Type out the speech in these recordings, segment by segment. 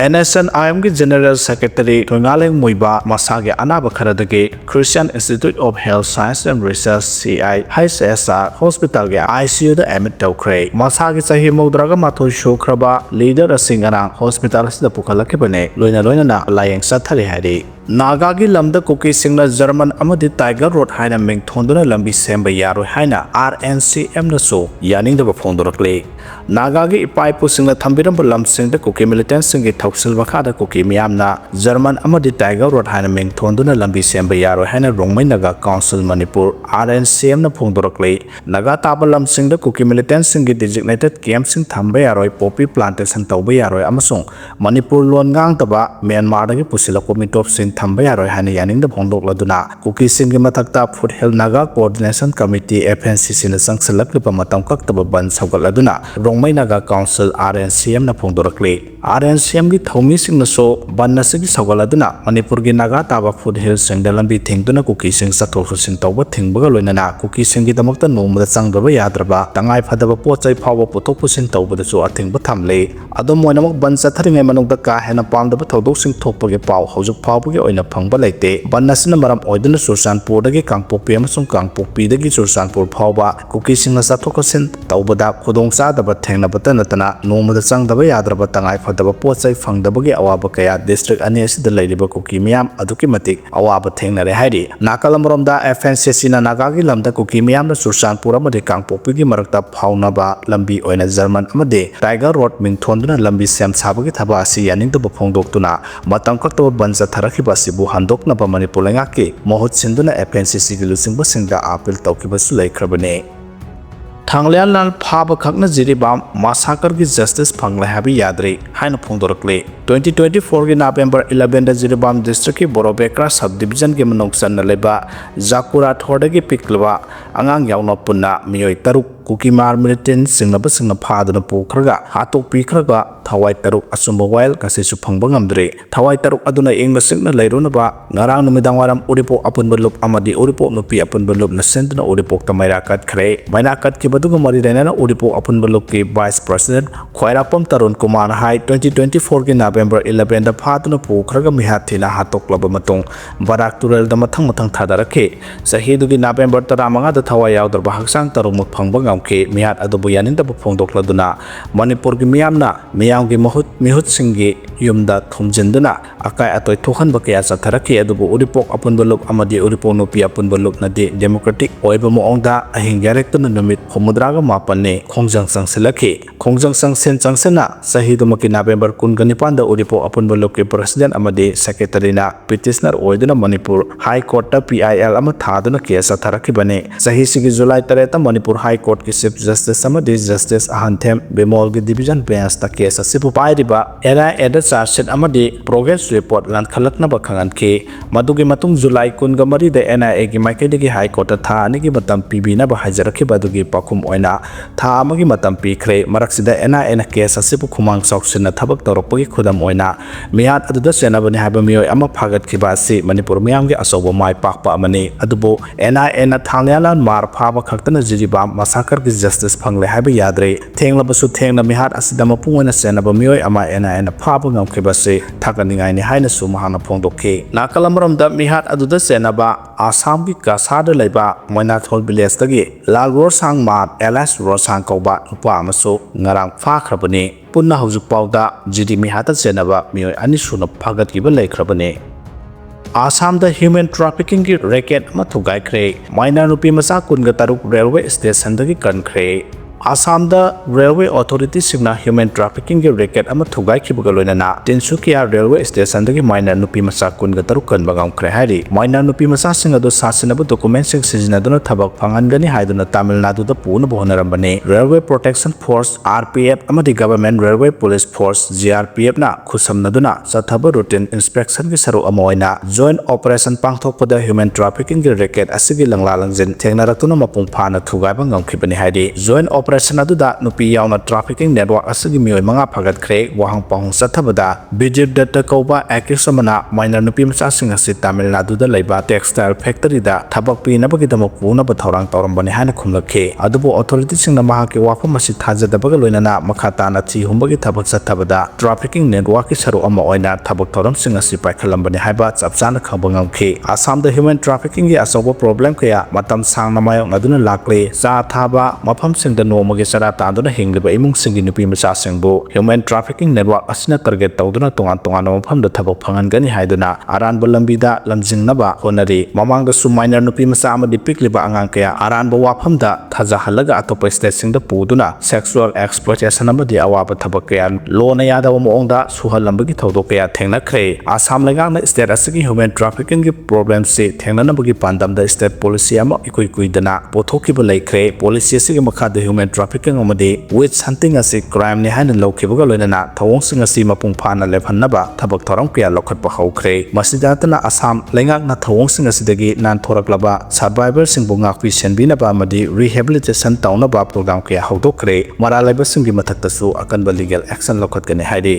Nscn IM General Secretary Muivah Masage Anaba Kharadagi Christian Institute of Health Science and Research CI HSR Hospital ge ICU da admit tawkhre Masage sahi modraga matho shokraba leader Singarang Hospital sida pukhalakibane loina na layeng sathari hari Naga gi lamda kuki singna German amadi Tiger Road haina ming thonduna lambi semba yaro haina RNCM na so yaning da phondorakle Naga gi ipai pu singna thambiram lam singda kuki militant singi thoksil wakha kuki miyamna German amadi Tiger Road haina ming thonduna lambi semba yaro haina Rongmei Naga Council Manipur RNCM na phondorakle Naga taba lam singda kuki militant singi designated camp sing thamba yaroi poppy plantation tawba yaroi amasung Manipur lon ngang taba Myanmar da gi pusilakpa mitop sing thamba yaroi haina yaning da phongdok laduna kuki singi mathakta Foothill Naga Coordination Committee FNCC na sangsalak lipa matam kaktaba ban saugal laduna Rongmei Naga Council RNCM na phongdorakle RNCM gi thomi sing na so ban na sigi saugal laduna Manipur gi Naga taba Foothill sing da lambi thingduna kuki sing sathok sin tawba thingbaga loinana kuki sing gi damakta nomda changdaba yadraba tangai phadaba pochai phawa puthok pusin tawba da so athingba thamle adom moinamak ban satharingai manungda ka hena pamdaba thodok sing thokpage paw hojuk phawbage oina phangba laite banasina maram oiduna Sursanpur dagi Kangpokpi amasung Kangpokpi dagi Sursanpur phawba kuki sing na sathokasin tawbada khudongsa daba thengnabata natana nomada changdaba yadraba tangai phadaba pochai phangdabagi awaba kaya district ani asida leiriba kuki miyam aduki matik awaba thengnare hairi nakalamromda FNCC na Nagagi lamda kuki miyam na Sursanpur amadi Kangpokpi gi marakta phawnaba lambi oina German amadi Tiger Road mingthonduna lambi sem sabagi thaba asi yaningdaba phongdoktuna matam kaktaba banza tharakiba sibu handoknaba Manipur lengaki mohot sinduna FNCC gi lusingba singda appeal tawkiba su laikhrabane Thanglian lal phaba khakna jiriba massacre gi justice phangle habi yadre haina phongdorakle 2024 gi November 11 da jiribam district ki Borobekra subdivision gi manoksan na leba Jakura thoda gi piklwa angang yauna punna miyoi taruk kuki mar militant singnaba singna phaduna pokhraga hatok pikhraga thawai taruk asumba wail kasi su phangba ngamdre thawai taruk aduna engna singna leirunaba ngarang numidang waram uripo apunba lup amadi uripo nupi apunba lup na sentuna uripo tamaira kat khre maina kat ki baduga mari rena uripo apunba lup ki vice president Khwairapam Tarun Kumar hai 2024 ki November 11 da phaduna pokhraga mihathina hatok laba matung barak tural da mathang thadarake sahidu gi November 15 da thawai yawdarba haksang taruk muk phangba ke mihat adubu yanin da phongdok laduna Manipur gi miyamna miyam gi mihut singi yumda thumjinduna akai atoi thohan bakya satharaki adubu uripok apun balup amadi uripok nupi apun balup na de democratic oiba moongda ahing yarektuna numit homudraga mapanne khongjang sangselaki khongjang sangsen changsena sahidu maki November 19 da uripok apun balup ke president amadi secretary na petitioner oiduna Manipur High Court ta PIL ama thaduna case satharaki bane sahi sigi July 3 ta Manipur High Court ki Chief Justice amadi Justice Ahanthem Bemol gi division bench ta case asipu pairiba era eda charge sheet amadi progress report lan khalakna ba khangan ke madugi matung July 13 da NIA gi maikaidagi High Court ta tha ani gi matam PB na ba hajaraki badugi pakhum oina tha amagi matam pikhre maraksida NIA na case asipu khumang sauksin na thabak torokpagi khudam oina mihat aduda senabani haba miyoi ama phagat ki ba si Manipur miyam gi asobo mai pakpa amani adubo NIA na thangyalan mar phaba khaktana jiriba massacre gi justice phangle haba yadre thenglabasu thengna mihat asida mapungona senaba miyoi ama NIA na phaba ngamkhiba se thakaningai ni haina su mahana phongdokhe nakalamramda mihat aduda senaba Assam gi Kasada laiba Moinathol village dagi Lalror sang mat LS Rosang kauba upa amaso ngarang phakhrabane punna hawjuk pawda jidi mihata senaba miyoi ani suna phagat gi ba laikhrabane Assam da human trafficking ki racket ma thugai khre maina nupi masa kunga taruk railway station dagi kankhre Assam da railway authority singna human trafficking ki racket ama thugai khibaga loinana Tinsukia railway station dagi maina nupi masa kunga taruk kan bagam khre hari maina nupi masa singa do sasinabu document sing sijinaduna thabak phangangani haiduna Tamil Nadu da puna bohonarambane railway protection force RPF amadi government railway police force GRPF na khusamnaduna sathaba routine inspection ki saru amoina joint operation pangthokpada human trafficking ki racket asigi langla langjin thengnaratuna mapung phana thugai bangam khibani haidi joint operation aduda nupi yauna trafficking network asigi mioi manga phagatkre wahang pahung sathabada bijib data koba akisamana minor nupi macha sing asi Tamil Nadu da laiba textile factory da thabak pi nabagi damak puna ba thorang tawrambani hana khumlakhe adubu authority sing na mahaki wafam asi thajadabaga loinana makhata na chi humbagi thabak sathabada trafficking network ki saru ama oina thabak thoram sing asi paikhalambani haiba chapchana khabangam Assam the human trafficking gi asobo problem kaya matam sang namayong naduna lakle sa thaba mafam sing da nomagi sara tanduna hingliba imung sing gi nupi macha singbu human trafficking network asina target tawduna tongan mafam da thabak phangan gani haiduna aran balambi da lamjing naba honari mamang da su minor nupi macha amadi pikliba angang kaya aran ba wafam da thaja halaga atopa state sing da puduna sexual exploitation amadi awaba thabak kaya lona yada moong da suhalambagi thawdo kaya thengnakre Assam lengang na state asigi human trafficking gi problem se thengnanabagi pandam da state policy ama ikoi dana pothokiba laikre policy se makha da human trafficking amadi witch hunting asi crime ni haina lokhibaga loinana thawong sing asi mapung phana lephanaba thabak thoram kya lokhatpa haukre masidatana Assam lengang na thawong sing asidagi nan thoraklaba survivor sing bunga pi senbinaba amadi rehabilitation tawnaba program kya haudokre maralaiba sing gi mathakta su akanba legal action lokhatgani haidi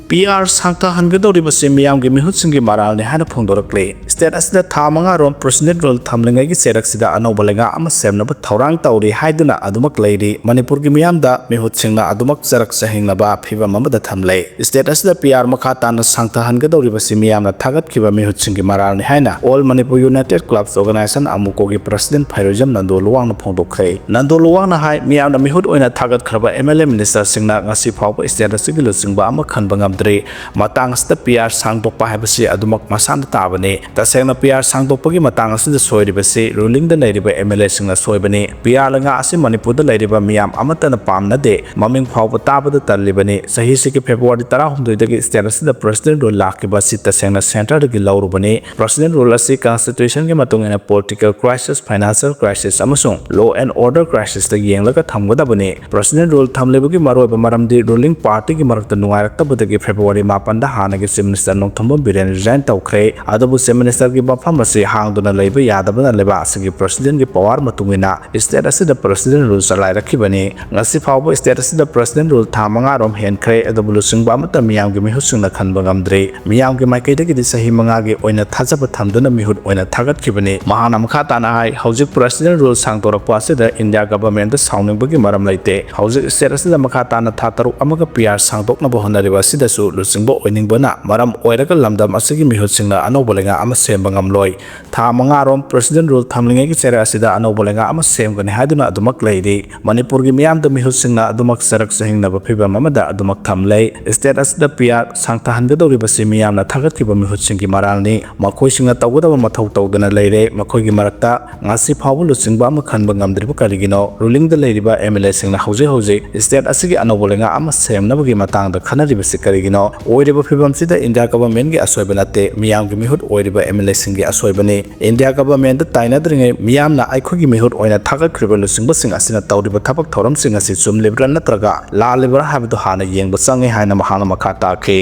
PR Sangta Hangadori Basimiam Gimihut Singi Maral Nihana Pondorokle. State as the Tamanga Rom President Rule Tamlinga Seraxida Anobalega Ama Semnaba Taurang Tauri Haiduna Adumak Lady Manipur Gimiam da Mihut Singna Adumak Zerak Sahinaba Piva Mamada Tamle. State as the PR Makatan Sangta Hangadori Basimiam Tagat Kiva Mihut Singi Maral Nihana. All Manipur United Clubs Organization Amukogi President Pyrojam Nandoluang Pondokre. Nandoluang Hai Miam the Mihut Oina Tagat Kraba MLA Minister Singna Nasi Papa State as Sigil Singba Amakan matang sta PR sangdokpa haibasi adumak masan tabane tasengna PR sangdokpagi matang asida soiribasi ruling da leiriba MLA singna soibani PR langa asi Manipur da leiriba miyam amata na pamna de maming phawba tabada talibani sahi siki February 19 dagi status da president rule lakiba sita sengna center dagi laurubani president rule asi constitution gi matungena political crisis financial crisis amasung law and order crisis da yenglaga thamgadabani president rule thamlebagi maroiba maramdi ruling party gi marakta nungairaktabadagi February 8 da hanagi Chief Minister Nongthomba Biren resign tawkhre adabu Chief Minister gi bafam asi hangduna leiba yadabana leba asigi president gi power matungina state asida president rule salai rakhibani ngasi phawba state asida president rule thamanga rom henkhre adabu lusingba mata miyam gi mihusungna khanba ngamdre miyam gi maikaida gi sahi manga gi oina thajaba thamduna mihut oina thagat khibani mahana makha tana hai hojik president rule sangtorakpa asida India government da sauningba gi maram laite hojik state asida makha tana thataru amaga PR sangtokna bo honariba asida lusingbo oiningbana maram oiraga lamdam asigi mihutsinga anobolenga ama sembangam loi tha manga rom president rule thamlinga gi chera asida anobolenga ama semgani haduna adumak leiri Manipur gi miyam da mihutsinga adumak sarak sahingna ba phiba mamada adumak thamlei state asida PR sangta hangadori basi miyam na thagat ki ba mihutsingi maralni makoi singa tawgada ba mathau tawdana leire makoi gi marakta ngasi phawu lusingba ama khanba ngamdriba karigino ruling da leiriba MLA singna hoje state asigi anobolenga ama semna bagi matang da khanari basi karigino oiriba phibam sida India government gi asoibanate miyam gi mihut oiriba MLA singi asoibani India government da taina dringe miyam na aikhogi mihut oina thagat khriba lusingba sing asina tawriba thapak thoram sing asi chumlibra natraga lalibra habdu hana yengba sangi haina mahana makha takhe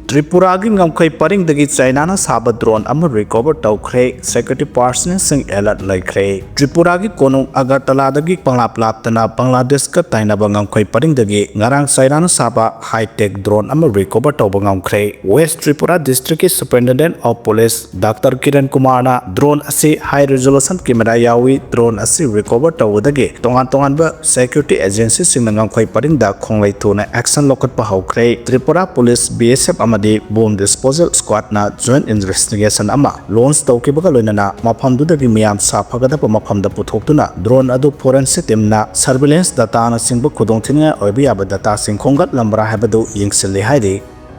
Tripura gi ngamkhai paring dagi China na saba drone ama recover tawkhre security personnel sing alert laikre Tripura gi konung Agartala dagi panglap-laptana Bangladesh ka taina ba ngamkhai paring dagi ngarang China na saba high tech drone ama recover tawba ngamkhre West Tripura district ki superintendent of police Dr Kiran Kumar na drone asi high resolution camera yawi drone asi recover tawdagi tongan ba security agency sing ngamkhai paring da khonglai thuna action lokhat pa haukre Tripura police BSF amadi bomb disposal squad na joint investigation ama launch tawkibaga loinana mafamdudagi miyam safagadaba mafamda puthoktuna drone adu forensic team na surveillance data na singba khudongthinga oibiyaba data sing khongat lambra habadu yingsilli haidi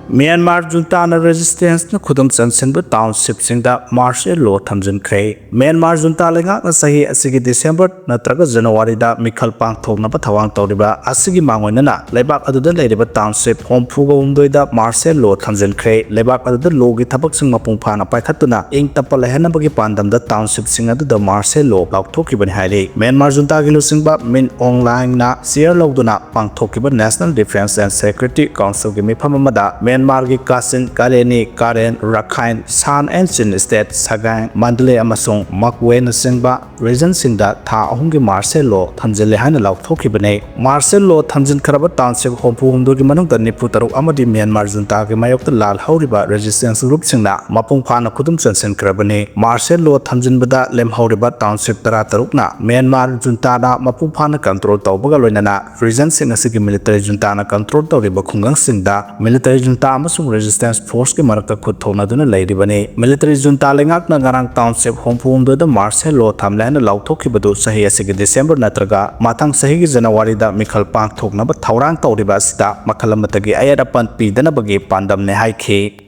Myanmar junta na resistance na khudam chansenba township singda martial law thamjinkhre Myanmar junta lenga na sahi asigi December natraga January da mikhal pangthokna ba thawang tawriba asigi mangoina na leibak aduda leiriba township homfuga umdoi da martial law thamjinkhre leibak aduda law gi thabak sing mapung phana paikhatuna ing tapal lehna bagi pandam da township sing adu da martial law laukthokibani haile Myanmar junta gi lusingba min online na share lawduna pangthokiba National Defense and Security Council gi mifam amada Myanmar gi Kasin, Kaleni, Karen, Rakhine, San and Chin State, Sagang, Mandalay amasung Makwe na singba region singda tha ahungi martial law thamjile haina lauthokibane martial law thamjin kharaba township hompu humdo gi manungda nipu taruk amadi Myanmar junta gi mayokta lal hauriba resistance group singna mapung phana khudum chansen kharabane martial law thamjin bada lem hauriba township tara tarukna Myanmar junta na mapung phana control tawbaga loinana region sing asigi military junta na control tawriba khungang singda military junta amasung resistance force gi marakta khud thona duna lairibane military junta lengak na ngarang township hompu humdo da martial law thamlaina lauthokibadu sahi asigi December natraga mathang sahi gi January da mikhal pang thoknaba thaurang tawriba asida makhalamata gi ayada pan pidana bagi pandam ne haikhe